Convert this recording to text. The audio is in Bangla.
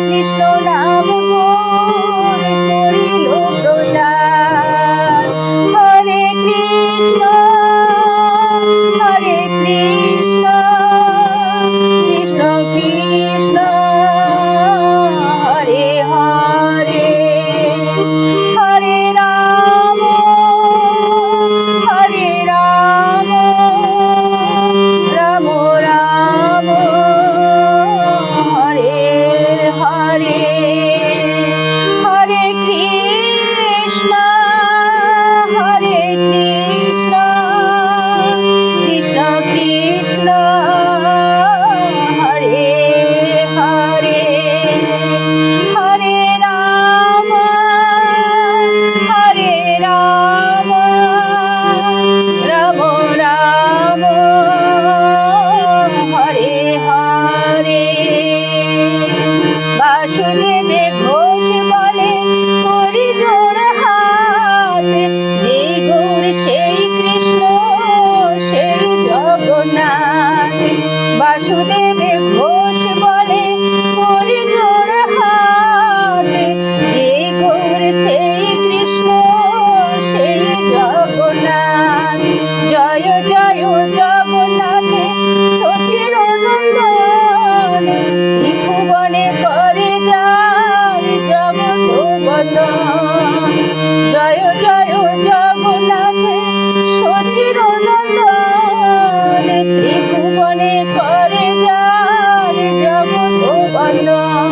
কৃষ্ণ নাম গুণ করিল প্রচার। হরে কৃষ্ণ কৃষ্ণ কৃষ্ণ হরে হরে, হরে রাম রাম রাম হরে হরে। হরে কৃষ্ণ কৃষ্ণ কৃষ্ণ হরে হরে। হরে রাম রাম রাম হরে হরে। বাসুদেবে ঘোষ বলে করি জোড় হাত, যে গৌর সেই কৃষ্ণ সেই জগন্নাথ। বাসুদেবে ঘোষ বলে করি জোড় হাত, যে গৌর সেই কৃষ্ণ সেই জগন্নাথ। জয় জয় জগন্নাথ সচির নন্দন, ত্রিভুবনে করে যার জগৎ বন্দন। জয় জয় জগন্নাথ সচির নন্দন, ত্রিভুবনে করে যার জগৎ বন্দন।